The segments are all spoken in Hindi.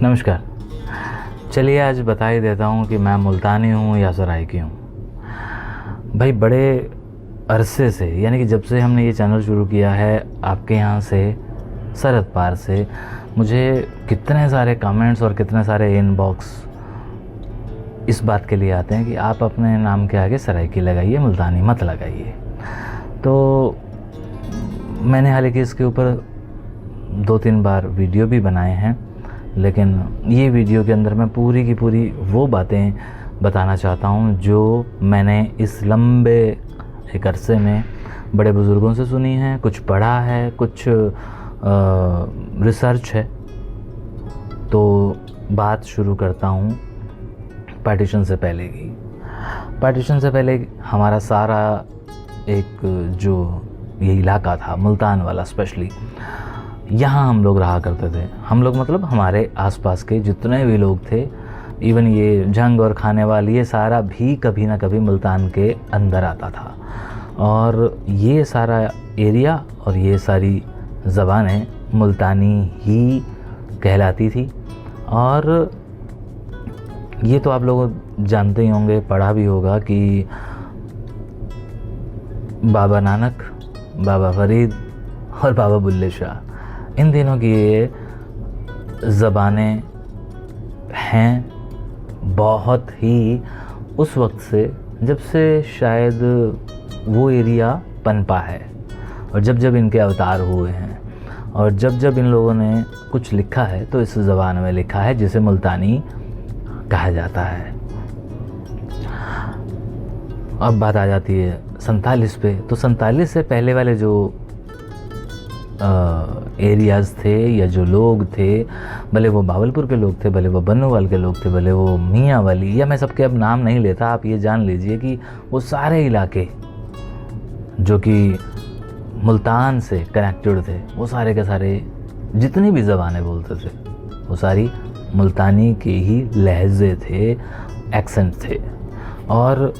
नमस्कार। चलिए आज बता ही देता हूँ कि मैं मुल्तानी हूँ या सराइकी हूँ। भाई बड़े अरसे से, यानी कि जब से हमने ये चैनल शुरू किया है आपके यहाँ से सरहद पार से, मुझे कितने सारे कमेंट्स और कितने सारे इनबॉक्स इस बात के लिए आते हैं कि आप अपने नाम के आगे सराइकी लगाइए, मुल्तानी मत लगाइए। तो मैंने हालांकि इसके ऊपर 2-3 बार वीडियो भी बनाए हैं, लेकिन ये वीडियो के अंदर मैं पूरी की पूरी वो बातें बताना चाहता हूँ जो मैंने इस लंबे एक अरसे में बड़े बुज़ुर्गों से सुनी है, कुछ पढ़ा है, कुछ रिसर्च है। तो बात शुरू करता हूँ पार्टीशन से पहले की। पार्टीशन से पहले हमारा सारा एक जो ये इलाका था मुल्तान वाला स्पेशली, यहाँ हम लोग रहा करते थे। हम लोग मतलब हमारे आसपास के जितने भी लोग थे, इवन ये जंग और खाने वाली, ये सारा भी कभी ना कभी मुल्तान के अंदर आता था। और ये सारा एरिया और ये सारी ज़बानें मुल्तानी ही कहलाती थी। और ये तो आप लोग जानते ही होंगे, पढ़ा भी होगा कि बाबा नानक, बाबा फरीद और बाबा बुल्ले शाह, इन दिनों की ये ज़बानें हैं बहुत ही उस वक्त से, जब से शायद वो एरिया पनपा है और जब जब इनके अवतार हुए हैं और जब जब इन लोगों ने कुछ लिखा है तो इस ज़बान में लिखा है जिसे मुल्तानी कहा जाता है। अब बात आ जाती है 47 पे। तो 47 से पहले वाले जो एरियाज़ थे या जो लोग थे, भले वो बावलपुर के लोग थे, भले वो बन्नूवाल के लोग थे, भले वो मियाँ वाली, या मैं सबके अब नाम नहीं लेता, आप ये जान लीजिए कि वो सारे इलाके जो कि मुल्तान से कनेक्टेड थे, वो सारे के सारे जितनी भी ज़बानें बोलते थे वो सारी मुल्तानी के ही लहजे थे, एक्सेंट थे। और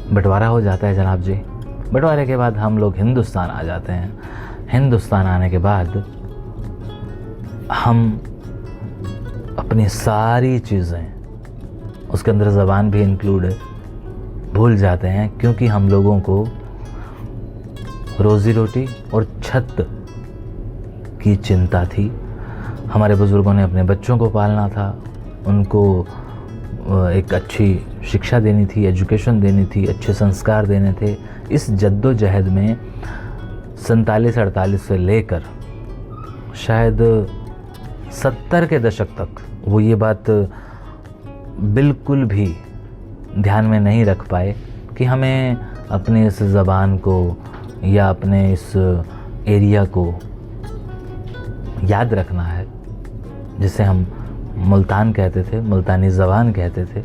बंटवारा हो जाता है जनाब जी। बंटवारे के बाद हम लोग हिंदुस्तान आ जाते हैं। हिंदुस्तान आने के बाद हम अपनी सारी चीज़ें, उसके अंदर ज़बान भी इंक्लूड है, भूल जाते हैं, क्योंकि हम लोगों को रोज़ी रोटी और छत की चिंता थी। हमारे बुज़ुर्गों ने अपने बच्चों को पालना था, उनको एक अच्छी शिक्षा देनी थी, एजुकेशन देनी थी, अच्छे संस्कार देने थे। इस जद्दोजहद में 47-48 से लेकर शायद 70 के दशक तक वो ये बात बिल्कुल भी ध्यान में नहीं रख पाए कि हमें अपने इस ज़बान को या अपने इस एरिया को याद रखना है, जिसे हम मुल्तान कहते थे, मुल्तानी ज़बान कहते थे।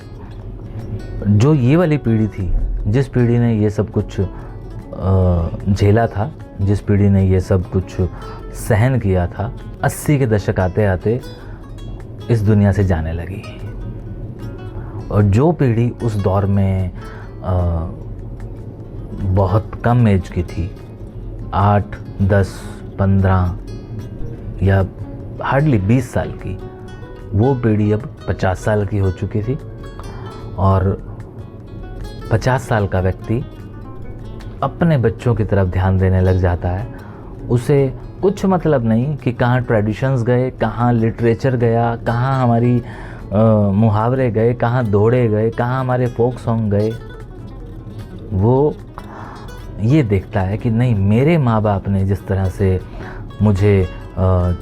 जो ये वाली पीढ़ी थी, जिस पीढ़ी ने ये सब कुछ झेला था, जिस पीढ़ी ने ये सब कुछ सहन किया था, 80 के दशक आते आते इस दुनिया से जाने लगी। और जो पीढ़ी उस दौर में बहुत कम एज की थी, 8, 10, 15 या हार्डली 20 साल की, वो पीढ़ी अब 50 साल की हो चुकी थी। और 50 साल का व्यक्ति अपने बच्चों की तरफ ध्यान देने लग जाता है। उसे कुछ मतलब नहीं कि कहाँ ट्रेडिशंस गए, कहाँ लिटरेचर गया, कहाँ हमारी मुहावरे गए, कहाँ दौड़े गए, कहाँ हमारे फोक सॉन्ग गए। वो ये देखता है कि नहीं, मेरे माँ बाप ने जिस तरह से मुझे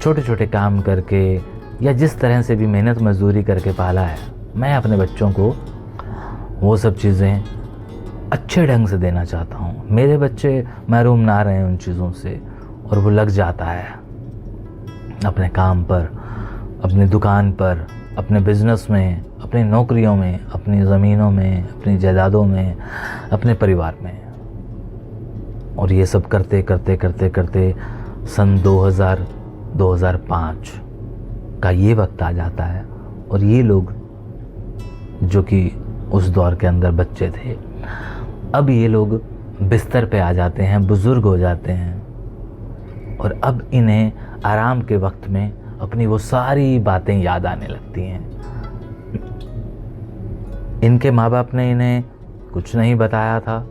छोटे छोटे काम करके या जिस तरह से भी मेहनत मजदूरी करके पाला है, मैं अपने बच्चों को वो सब चीज़ें अच्छे ढंग से देना चाहता हूँ। मेरे बच्चे महरूम ना रहें उन चीज़ों से। और वो लग जाता है अपने काम पर, अपनी दुकान पर, अपने बिज़नेस में, अपनी नौकरियों में, अपनी ज़मीनों में, अपनी जायदादों में, अपने परिवार में। और ये सब करते करते करते करते सन 2000-2005 का ये वक्त आ जाता है। और ये लोग जो कि उस दौर के अंदर बच्चे थे, अब ये लोग बिस्तर पे आ जाते हैं, बुज़ुर्ग हो जाते हैं। और अब इन्हें आराम के वक्त में अपनी वो सारी बातें याद आने लगती हैं। इनके माँ बाप ने इन्हें कुछ नहीं बताया था,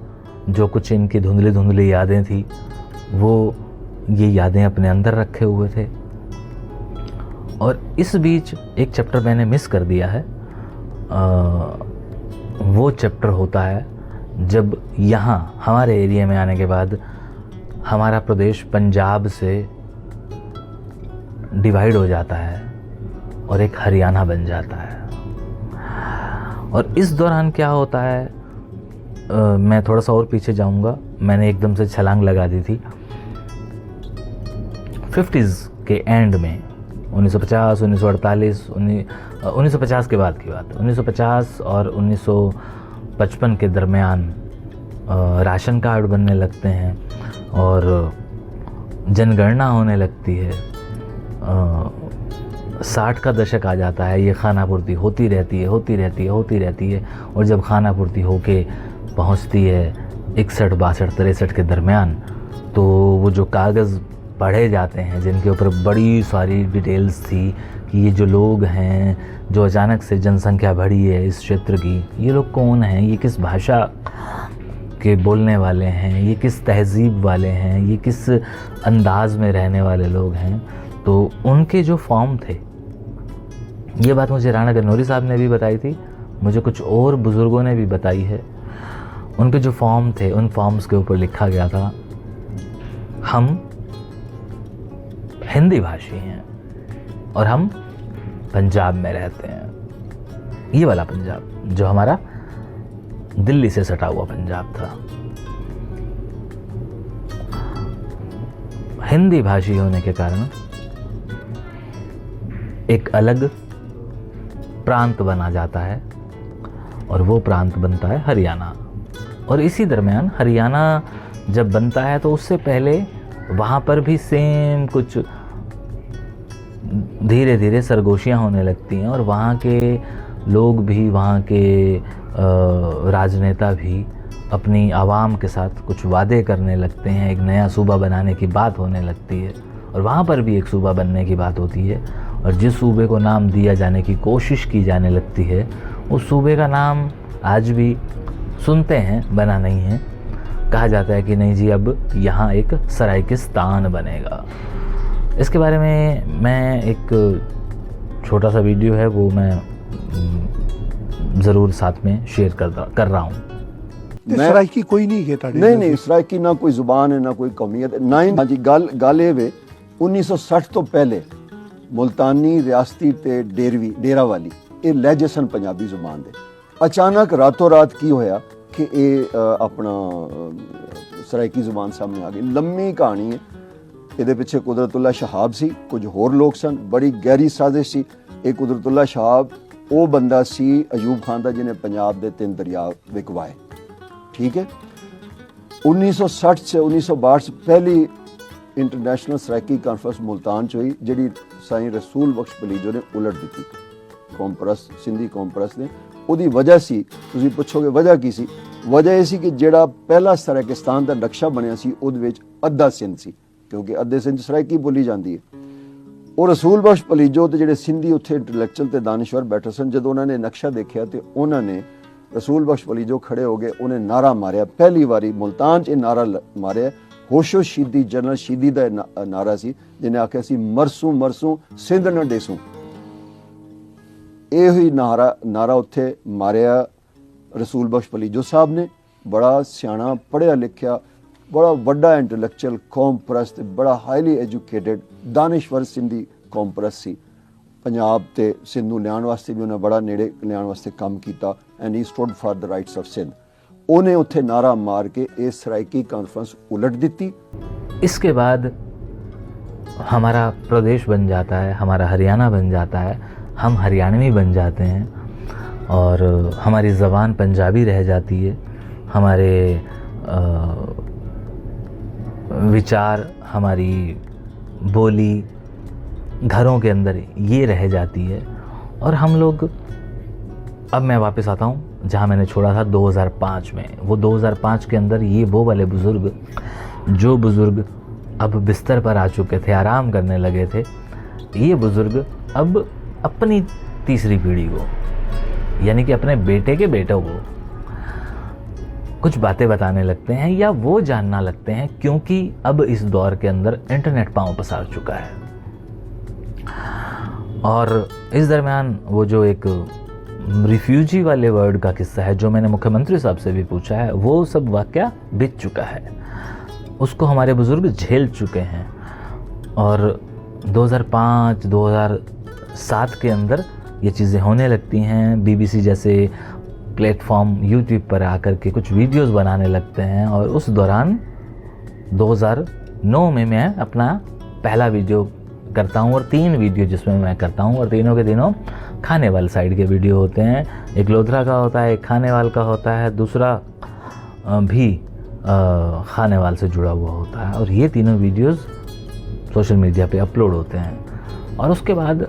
जो कुछ इनकी धुंधली धुंधली यादें थी वो ये यादें अपने अंदर रखे हुए थे। और इस बीच एक चैप्टर मैंने मिस कर दिया है। वो चैप्टर होता है जब यहाँ हमारे एरिया में आने के बाद हमारा प्रदेश पंजाब से डिवाइड हो जाता है और एक हरियाणा बन जाता है। और इस दौरान क्या होता है, मैं थोड़ा सा और पीछे जाऊंगा, मैंने एकदम से छलांग लगा दी थी। 50s के एंड में 1950, 1948, 1950 के बाद की बात, 1950 और 1955 के दरमियान राशन कार्ड बनने लगते हैं और जनगणना होने लगती है। 60 का दशक आ जाता है, ये खानापूर्ति होती रहती है और जब खानापूर्ति होके पहुंचती है 61, 62, 63 के दरमियान, तो वो जो कागज़ पढ़े जाते हैं जिनके ऊपर बड़ी सारी डिटेल्स थी कि ये जो लोग हैं जो अचानक से जनसंख्या बढ़ी है इस क्षेत्र की, ये लोग कौन हैं, ये किस भाषा के बोलने वाले हैं, ये किस तहज़ीब वाले हैं, ये किस अंदाज में रहने वाले लोग हैं। तो उनके जो फॉर्म थे, ये बात मुझे राणा गन्नौरी साहब ने भी बताई थी, मुझे कुछ और बुज़ुर्गों ने भी बताई है। उनके जो फॉर्म थे, उन फॉर्म्स के ऊपर लिखा गया था हम हिंदी भाषी हैं और हम पंजाब में रहते हैं। ये वाला पंजाब जो हमारा दिल्ली से सटा हुआ पंजाब था। हिंदी भाषी होने के कारण एक अलग प्रांत बना जाता है और वो प्रांत बनता है हरियाणा। और इसी दरमियान हरियाणा जब बनता है तो उससे पहले वहाँ पर भी सेम कुछ धीरे धीरे सरगोशियाँ होने लगती हैं और वहाँ के लोग भी, वहाँ के राजनेता भी अपनी आवाम के साथ कुछ वादे करने लगते हैं। एक नया सूबा बनाने की बात होने लगती है और वहाँ पर भी एक सूबा बनने की बात होती है और जिस सूबे को नाम दिया जाने की कोशिश की जाने लगती है उस सूबे का नाम आज भी सुनते हैं, बना नहीं है। कहा जाता है कि नहीं जी, अब यहाँ एक सराइकिस्तान बनेगा। इसके बारे में मैं एक छोटा सा वीडियो है वो मैं ज़रूर साथ में शेयर कर रहा हूँ। सराइकी कोई नहीं कहता, नहीं सराइकी ना कोई जुबान है ना कोई कौमियत है ना ही जी। गल ये वे 1960 तो पहले मुल्तानी, रियासती ते डेरा वाली ये लहजे सन पंजाबी जुबान दे। अचानक रातों रात की होया कि ये अपना सराइकी जुबान सामने आ गई। लम्मी कहानी है, ये पिछे कुदरतुल्ला शहाब सी, कुछ होर लोग सन, बड़ी गहरी साजिश सी। एक कुदरतुल्ला शहाब वो बंदा सी अयूब खान का जिन्हें पंजाब के 3 दरिया विकवाए। ठीक है, 1960 से 1962 से पहली इंटरनेशनल सराइकी कॉन्फ्रेंस मुल्तान च हुई, जी साईं रसूल बख्श बलीजो ने उलट दी कॉम्प्रस, सिंधी कॉम्प्रस ने। ਉਹਦੀ वजह सी, ਤੁਸੀਂ ਪੁੱਛੋਗੇ वजह की सी, वजह ਇਹ ਸੀ ਕਿ ਜਿਹੜਾ ਪਹਿਲਾ ਸਰਾਇਕਿਸਤਾਨ ਦਾ ਨਕਸ਼ਾ ਬਣਿਆ ਸੀ ਉਹਦੇ ਵਿੱਚ ਅੱਧਾ ਸਿੰਧ ਸੀ, ਕਿਉਂਕਿ ਅੱਧੇ ਸਿੰਧ ਸਰਾਇਕੀ ਬੋਲੀ ਜਾਂਦੀ ਹੈ। ਉਹ ਰਸੂਲ ਬਖਸ਼ ਪਲੀਜੋ ਤੇ ਜਿਹੜੇ ਸਿੰਧੀ ਉੱਥੇ ਇੰਟੈਲੈਕਚੁਅਲ ਤੇ ਦਾਨਿਸ਼ਵਰ ਬੈਠੇ ਸਨ, ਜਦੋਂ ਉਹਨਾਂ ਨੇ ਨਕਸ਼ਾ ਦੇਖਿਆ ਤੇ ਉਹਨਾਂ ਨੇ ਰਸੂਲ ਬਖਸ਼ ਪਲੀਜੋ ਖੜੇ ਹੋ ਗਏ, ਉਹਨੇ ਨਾਰਾ ਮਾਰਿਆ, ਪਹਿਲੀ ਵਾਰੀ ਮੁਲਤਾਨ 'ਚ ਇਹ ਨਾਰਾ ਮਾਰਿਆ, ਹੋਸ਼ੋ ਸ਼ੀਦੀ, ਜਨਰਲ ਸ਼ੀਦੀ ਦਾ ਨਾਰਾ ਸੀ, ਜਿਹਨੇ ਆਖਿਆ ਸੀ ਮਰਸੂ ਮਰਸੂ ਸਿੰਧ ਨਾ ਡੇਸੂ। ਇਹ ਹੀ ਨਾਰਾ ਉੱਥੇ ਮਾਰਿਆ ਰਸੂਲ ਬਖਸ਼ ਪਲੀਜੋ ਸਾਹਿਬ ਨੇ। ਬੜਾ ਸਿਆਣਾ, ਪੜ੍ਹਿਆ ਲਿਖਿਆ, ਬੜਾ ਵੱਡਾ ਇੰਟੈਲੈਕਚੁਅਲ ਕੌਮ ਪ੍ਰਸਤ, ਬੜਾ ਹਾਈਲੀ ਐਜੂਕੇਟਡ ਦਾਨਿਸ਼ਵਰ ਸਿੰਧੀ ਕੌਮ ਪ੍ਰਸਤ ਸੀ। ਪੰਜਾਬ ਤੇ ਸਿੰਧ ਨੂੰ ਲਿਆਉਣ ਵਾਸਤੇ ਵੀ ਉਹਨੇ ਬੜਾ ਨੇੜੇ ਲਿਆਉਣ ਵਾਸਤੇ ਕੰਮ ਕੀਤਾ। And he stood for the rights of Sindh. ਉਹਨੇ ਉੱਥੇ ਨਾਰਾ ਮਾਰ ਕੇ ਇਹ ਸਰਾइकी कॉन्फ्रेंस उलट दी। इसके बाद हमारा प्रदेश बन जाता है, हमारा हरियाणा बन जाता है, हम हरियाणवी बन जाते हैं और हमारी ज़बान पंजाबी रह जाती है, हमारे विचार, हमारी बोली घरों के अंदर ये रह जाती है। और हम लोग, अब मैं वापस आता हूँ जहाँ मैंने छोड़ा था 2005 में। वो 2005 के अंदर ये वो वाले बुज़ुर्ग, जो बुज़ुर्ग अब बिस्तर पर आ चुके थे, आराम करने लगे थे, ये बुज़ुर्ग अब अपनी तीसरी पीढ़ी को, यानी कि अपने बेटे के बेटों को कुछ बातें बताने लगते हैं या वो जानना लगते हैं, क्योंकि अब इस दौर के अंदर इंटरनेट पांव पसार चुका है। और इस दरमियान वो जो एक रिफ्यूजी वाले वर्ड का किस्सा है जो मैंने मुख्यमंत्री साहब से भी पूछा है, वो सब वाकया बीत चुका है, उसको हमारे बुज़ुर्ग झेल चुके हैं। और 2005-2007 के अंदर ये चीज़ें होने लगती हैं। BBC जैसे प्लेटफॉर्म यूट्यूब पर आकर के कुछ वीडियोस बनाने लगते हैं, और उस दौरान 2009 में मैं अपना पहला वीडियो करता हूँ, और 3 वीडियो जिसमें मैं करता हूँ, और तीनों के तीनों खाने वाले साइड के वीडियो होते हैं। एक लोधरा का होता है, एक खाने वाल का होता है, दूसरा भी खाने वाल से जुड़ा हुआ होता है, और ये तीनों वीडियोस सोशल मीडिया पे अपलोड होते हैं। और उसके बाद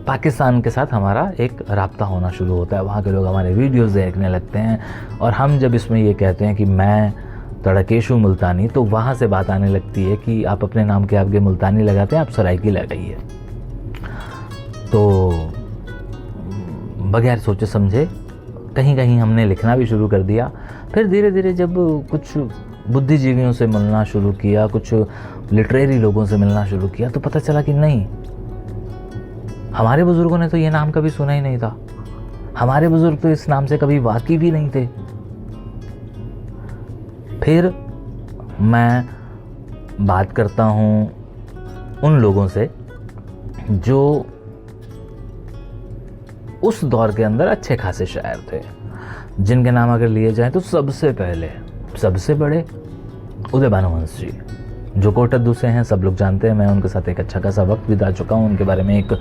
पाकिस्तान के साथ हमारा एक राब्ता होना शुरू होता है, वहाँ के लोग हमारे वीडियोस देखने लगते हैं, और हम जब इसमें ये कहते हैं कि मैं तड़केशु मुल्तानी, तो वहाँ से बात आने लगती है कि आप अपने नाम के आगे मुल्तानी लगाते हैं, आप सराइकी लगाइए। तो बगैर सोचे समझे कहीं कहीं हमने लिखना भी शुरू कर दिया। फिर धीरे धीरे जब कुछ बुद्धिजीवियों से मिलना शुरू किया, कुछ लिटरेरी लोगों से मिलना शुरू किया, तो पता चला कि नहीं, हमारे बुज़ुर्गों ने तो ये नाम कभी सुना ही नहीं था, हमारे बुज़ुर्ग तो इस नाम से कभी वाकिफ़ भी नहीं थे। फिर मैं बात करता हूँ उन लोगों से जो उस दौर के अंदर अच्छे खासे शायर थे, जिनके नाम अगर लिए जाएं तो सबसे पहले सबसे बड़े उदय भानुवंश जी, जो कोटद्दू से हैं, सब लोग जानते हैं। मैं उनके साथ एक अच्छा खासा वक्त बिता चुका हूँ, उनके बारे में एक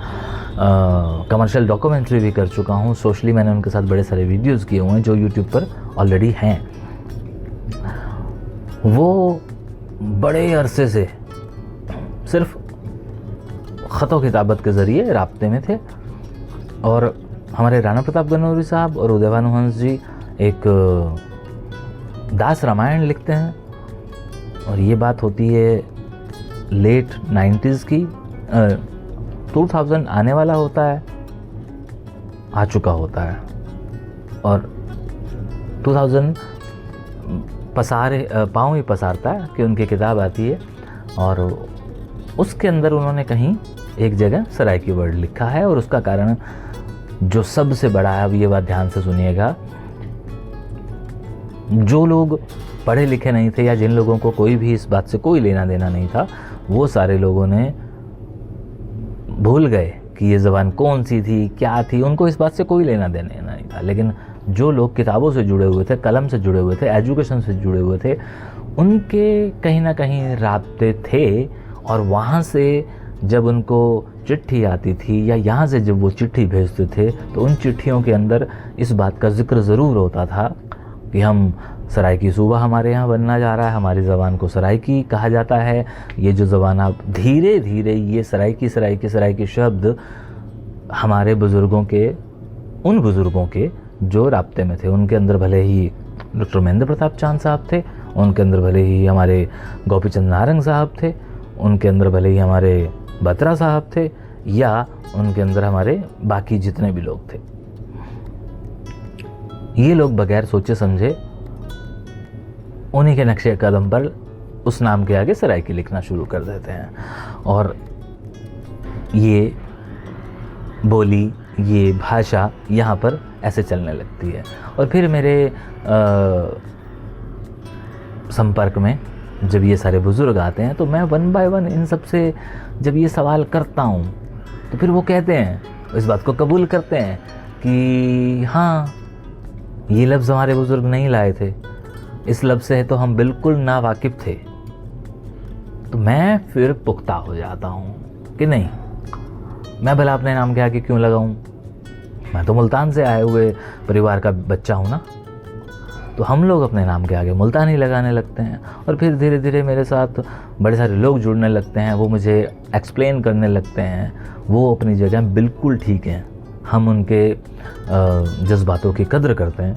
कमर्शियल डॉक्यूमेंट्री भी कर चुका हूँ। सोशली मैंने उनके साथ बड़े सारे वीडियोस किए हुए हैं जो यूट्यूब पर ऑलरेडी हैं। वो बड़े अरसे से सिर्फ ख़तों किताबत के ज़रिए राब्ते में थे, और हमारे राणा प्रताप गन्नौरी साहब और उदय भानुवंश जी एक दास रामायण लिखते हैं, और ये बात होती है लेट 90s की। 2000 आने वाला होता है, आ चुका होता है, और 2000 पाँव ही पसारता है कि उनकी किताब आती है, और उसके अंदर उन्होंने कहीं एक जगह सराइकी वर्ड लिखा है। और उसका कारण जो सबसे बड़ा है, अब ये बात ध्यान से सुनिएगा, जो लोग पढ़े लिखे नहीं थे या जिन लोगों को कोई भी इस बात से कोई लेना देना नहीं था, वो सारे लोगों ने भूल गए कि ये ज़बान कौन सी थी, क्या थी, उनको इस बात से कोई लेना देना नहीं था। लेकिन जो लोग किताबों से जुड़े हुए थे, कलम से जुड़े हुए थे, एजुकेशन से जुड़े हुए थे, उनके कहीं ना कहीं राब्ते थे, और वहाँ से जब उनको चिट्ठी आती थी या यहाँ से जब वो चिट्ठी भेजते थे, तो उन चिट्ठियों के अंदर इस बात का जिक्र ज़रूर होता था कि हम सराइकी सूबा हमारे यहाँ बनना जा रहा है, हमारी ज़बान को सराइकी कहा जाता है। ये जो ज़बान आप धीरे धीरे ये सराइकी शब्द हमारे बुज़ुर्गों के, उन बुज़ुर्गों के जो राब्ते में थे, उनके अंदर भले ही डॉक्टर महेंद्र प्रताप चांद साहब थे, उनके अंदर भले ही हमारे गोपीचंद नारंग साहब थे, उनके अंदर भले ही हमारे बत्रा साहब थे, या उनके अंदर हमारे बाकी जितने भी लोग थे, ये लोग बगैर सोचे समझे उन्हीं के नक्शे कदम पर उस नाम के आगे सराइकी लिखना शुरू कर देते हैं, और ये बोली, ये भाषा यहाँ पर ऐसे चलने लगती है। और फिर मेरे संपर्क में जब ये सारे बुज़ुर्ग आते हैं, तो मैं 1 बाय 1 इन सब से जब ये सवाल करता हूँ, तो फिर वो कहते हैं, इस बात को कबूल करते हैं कि हाँ, ये लफ्ज़ हमारे बुज़ुर्ग नहीं लाए थे, इस लफ्ज़ से तो हम बिल्कुल ना वाकिफ़ थे। तो मैं फिर पुख्ता हो जाता हूँ कि नहीं, मैं भला अपने नाम के आगे क्यों लगाऊँ, मैं तो मुल्तान से आए हुए परिवार का बच्चा हूँ ना। तो हम लोग अपने नाम के आगे मुल्तानी लगाने लगते हैं, और फिर धीरे धीरे मेरे साथ बड़े सारे लोग जुड़ने लगते हैं, वो मुझे एक्सप्लेन करने लगते हैं, वो अपनी जगह बिल्कुल ठीक हैं, हम उनके जज्बातों की कद्र करते हैं।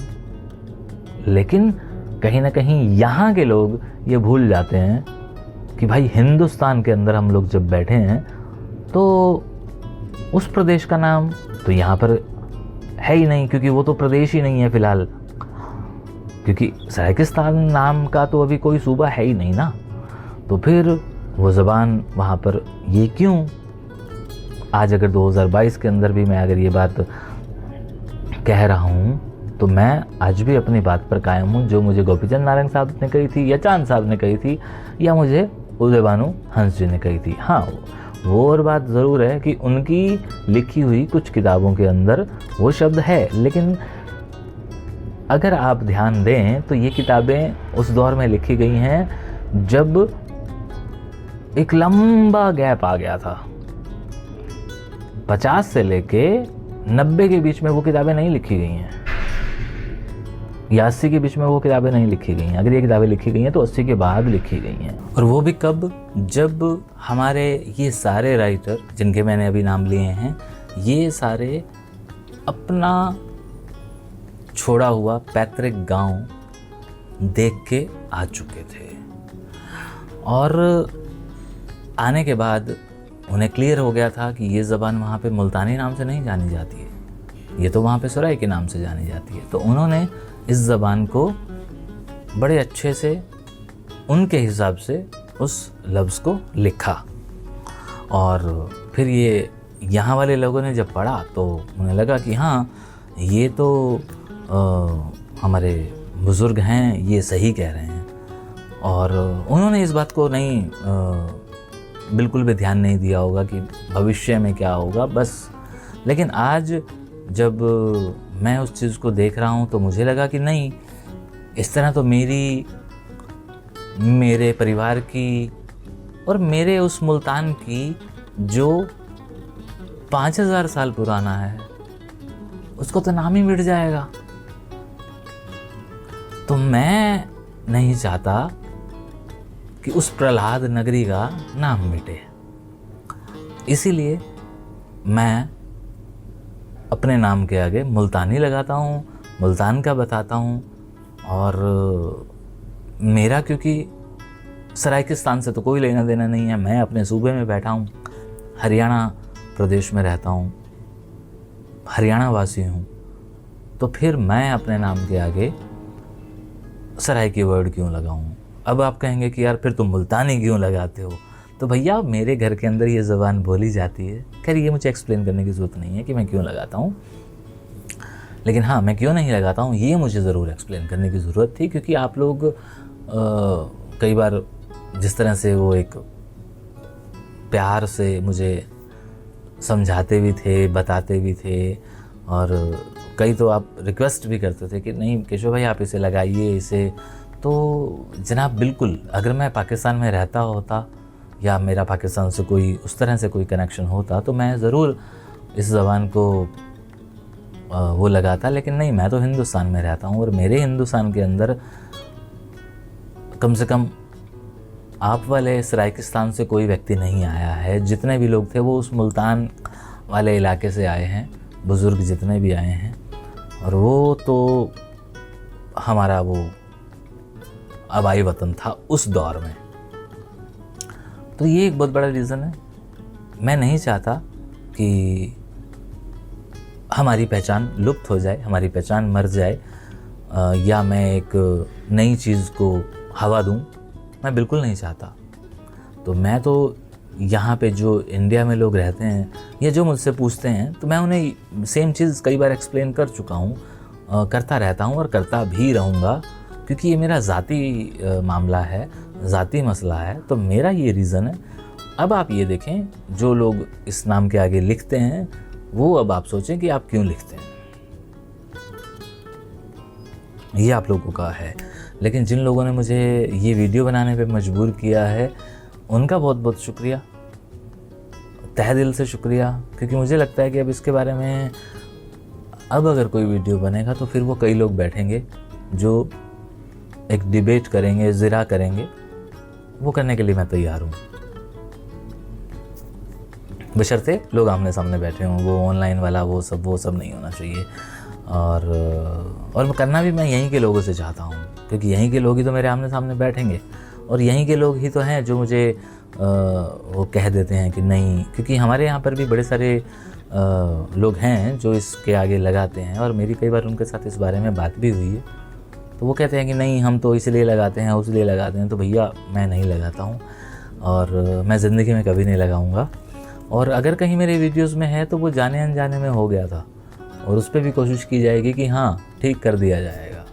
लेकिन कहीं ना कहीं यहाँ के लोग ये भूल जाते हैं कि भाई हिंदुस्तान के अंदर हम लोग जब बैठे हैं, तो उस प्रदेश का नाम तो यहाँ पर है ही नहीं, क्योंकि वो तो प्रदेश ही नहीं है फ़िलहाल, क्योंकि सराइकिस्तान नाम का तो अभी कोई सूबा है ही नहीं ना। तो फिर वो ज़बान वहाँ पर ये क्यों? आज अगर 2022 के अंदर भी मैं अगर ये बात कह रहा हूँ तो मैं आज भी अपनी बात पर कायम हूँ, जो मुझे गोपीचंद नारंग साहब ने कही थी या चांद साहब ने कही थी या मुझे उदय भानु हंस जी ने कही थी। हाँ, वो और बात ज़रूर है कि उनकी लिखी हुई कुछ किताबों के अंदर वो शब्द है, लेकिन अगर आप ध्यान दें तो ये किताबें उस दौर में लिखी गई हैं जब एक लंबा गैप आ गया था। 50 से लेके 90 के बीच में वो किताबें नहीं लिखी गई हैं, या 80 के बीच में वो किताबें नहीं लिखी गई हैं। अगर ये किताबें लिखी गई हैं तो 80 के बाद लिखी गई हैं। और वो भी कब? जब हमारे ये सारे राइटर जिनके मैंने अभी नाम लिए हैं, ये सारे अपना छोड़ा हुआ पैतृक गांव देख के आ चुके थे, और आने के बाद उन्हें क्लियर हो गया था कि ये ज़बान वहाँ पे मुल्तानी नाम से नहीं जानी जाती है, ये तो वहाँ पे सराय के नाम से जानी जाती है। तो उन्होंने इस ज़बान को बड़े अच्छे से उनके हिसाब से उस लफ्ज़ को लिखा, और फिर ये यहाँ वाले लोगों ने जब पढ़ा तो उन्हें लगा कि हाँ, ये तो हमारे बुज़ुर्ग हैं, ये सही कह रहे हैं। और उन्होंने इस बात को नहीं बिल्कुल भी ध्यान नहीं दिया होगा कि भविष्य में क्या होगा, बस। लेकिन आज जब मैं उस चीज़ को देख रहा हूँ तो मुझे लगा कि नहीं, इस तरह तो मेरे परिवार की और मेरे उस मुल्तान की जो 5000 साल पुराना है, उसको तो नाम ही मिट जाएगा। तो मैं नहीं चाहता कि उस प्रहलाद नगरी का नाम मिटे, इसीलिए मैं अपने नाम के आगे मुल्तानी लगाता हूँ, मुल्तान का बताता हूँ। और मेरा क्योंकि सराइकिस्तान से तो कोई लेना देना नहीं है, मैं अपने सूबे में बैठा हूँ, हरियाणा प्रदेश में रहता हूँ, हरियाणा वासी हूँ, तो फिर मैं अपने नाम के आगे सराय की वर्ड क्यों लगाऊँ? अब आप कहेंगे कि यार फिर तुम मुल्तानी क्यों लगाते हो? तो भैया, मेरे घर के अंदर ये ज़बान बोली जाती है। खैर, ये मुझे एक्सप्लेन करने की ज़रूरत नहीं है कि मैं क्यों लगाता हूँ, लेकिन हाँ, मैं क्यों नहीं लगाता हूँ ये मुझे ज़रूर एक्सप्लेन करने की ज़रूरत थी, क्योंकि आप लोग कई बार जिस तरह से वो एक प्यार से मुझे समझाते भी थे, बताते भी थे, और कई तो आप रिक्वेस्ट भी करते थे कि नहीं केशव भाई आप इसे लगाइए इसे। तो जनाब बिल्कुल, अगर मैं पाकिस्तान में रहता होता या मेरा पाकिस्तान से कोई उस तरह से कोई कनेक्शन होता तो मैं ज़रूर इस ज़बान को वो लगाता, लेकिन नहीं, मैं तो हिंदुस्तान में रहता हूँ, और मेरे हिंदुस्तान के अंदर कम से कम आप वाले सराइकिस्तान से कोई व्यक्ति नहीं आया है। जितने भी लोग थे वो उस मुल्तान वाले इलाके से आए हैं, बुज़ुर्ग जितने भी आए हैं, और वो तो हमारा वो आबाई वतन था उस दौर में। तो ये एक बहुत बड़ा रीज़न है। मैं नहीं चाहता कि हमारी पहचान लुप्त हो जाए, हमारी पहचान मर जाए, या मैं एक नई चीज़ को हवा दूं, मैं बिल्कुल नहीं चाहता। तो मैं तो यहाँ पे जो इंडिया में लोग रहते हैं या जो मुझसे पूछते हैं, तो मैं उन्हें सेम चीज़ कई बार एक्सप्लेन कर चुका हूँ, करता रहता हूँ और करता भी रहूँगा, क्योंकि ये मेरा ज़ाती मामला है, ज़ाती मसला है। तो मेरा ये रीज़न है। अब आप ये देखें, जो लोग इस नाम के आगे लिखते हैं वो अब आप सोचें कि आप क्यों लिखते हैं, ये आप लोगों का है। लेकिन जिन लोगों ने मुझे ये वीडियो बनाने पे मजबूर किया है, उनका बहुत बहुत शुक्रिया, तहे दिल से शुक्रिया, क्योंकि मुझे लगता है कि अब इसके बारे में अब अगर कोई वीडियो बनेगा तो फिर वो कई लोग बैठेंगे जो एक डिबेट करेंगे, ज़िरा करेंगे। वो करने के लिए मैं तैयार हूँ, बशर्ते लोग आमने सामने बैठे हों। वो ऑनलाइन वाला वो सब नहीं होना चाहिए। और करना भी मैं यहीं के लोगों से चाहता हूँ, क्योंकि यहीं के लोग ही तो मेरे आमने सामने बैठेंगे, और यहीं के लोग ही तो हैं जो मुझे वो कह देते हैं कि नहीं। क्योंकि हमारे यहाँ पर भी बड़े सारे लोग हैं जो इसके आगे लगाते हैं, और मेरी कई बार उनके साथ इस बारे में बात भी हुई है। तो वो कहते हैं कि नहीं, हम तो इसलिए लगाते हैं, उसलिए लगाते हैं। तो भैया मैं नहीं लगाता हूँ, और मैं ज़िंदगी में कभी नहीं लगाऊंगा। और अगर कहीं मेरे वीडियोस में है तो वो जाने अनजाने में हो गया था, और उस पर भी कोशिश की जाएगी कि हाँ ठीक कर दिया जाएगा।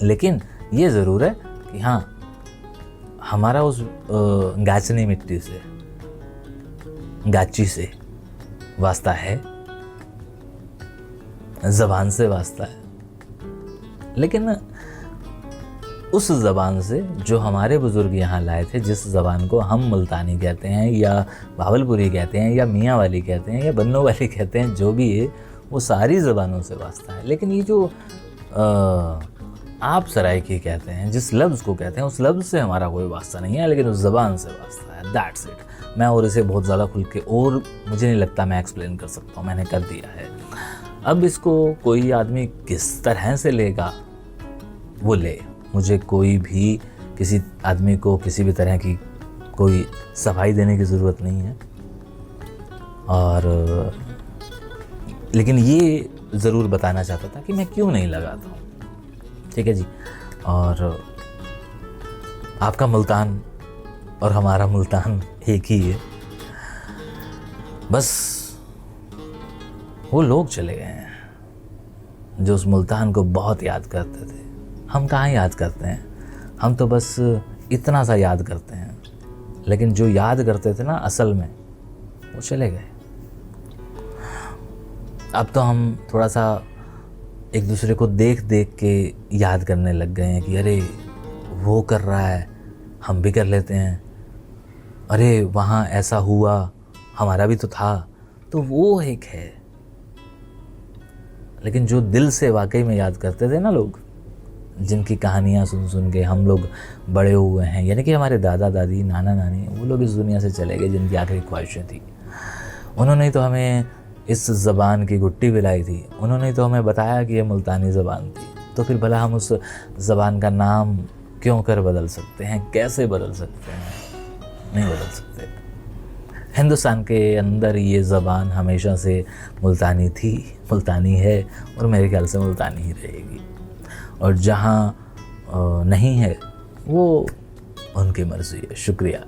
लेकिन ये ज़रूर है कि हाँ, हमारा उस गाचनी मिट्टी से, गाची से वास्ता है, ज़बान से वास्ता है, लेकिन उस ज़बान से जो हमारे बुज़ुर्ग यहाँ लाए थे, जिस ज़बान को हम मुल्तानी कहते हैं या भावलपुरी कहते हैं या मियाँ वाली कहते हैं या बन्नो वाली कहते हैं, जो भी है वो सारी ज़बानों से वास्ता है। लेकिन ये जो आप सराइकी कहते हैं, जिस लफ्ज़ को कहते हैं, उस लफ्ज़ से हमारा कोई वास्ता नहीं है, लेकिन उस ज़बान से वास्ता है। That's it. मैं और इसे बहुत ज़्यादा खुल के और मुझे नहीं लगता मैं एक्सप्लेन कर सकता हूँ, मैंने कर दिया है। अब इसको कोई आदमी किस तरह से लेगा वो ले, मुझे कोई भी किसी आदमी को किसी भी तरह की कोई सफाई देने की ज़रूरत नहीं है। और लेकिन ये ज़रूर बताना चाहता था कि मैं क्यों नहीं लगाता हूँ। ठीक है जी। और आपका मुल्तान और हमारा मुल्तान एक ही है, बस वो लोग चले गए हैं जो उस मुल्तान को बहुत याद करते थे। हम कहाँ याद करते हैं, हम तो बस इतना सा याद करते हैं, लेकिन जो याद करते थे ना असल में, वो चले गए। अब तो हम थोड़ा सा एक दूसरे को देख देख के याद करने लग गए हैं कि अरे वो कर रहा है, हम भी कर लेते हैं, अरे वहाँ ऐसा हुआ, हमारा भी तो था। तो वो एक है। लेकिन जो दिल से वाकई में याद करते थे ना लोग, जिनकी कहानियाँ सुन सुन के हम लोग बड़े हुए हैं, यानी कि हमारे दादा दादी, नाना नानी, वो लोग इस दुनिया से चले गए जिनकी आखिरी ख्वाहिशें थी। उन्होंने तो हमें इस ज़बान की गुट्टी पिलाई थी, उन्होंने तो हमें बताया कि ये मुल्तानी ज़बान थी। तो फिर भला हम उस ज़बान का नाम क्यों कर बदल सकते हैं, कैसे बदल सकते हैं? नहीं बदल सकते। हिंदुस्तान के अंदर ये ज़बान हमेशा से मुल्तानी थी, मुल्तानी है, और मेरे ख्याल से मुल्तानी ही रहेगी। और जहाँ नहीं है वो उनकी मर्ज़ी है। शुक्रिया।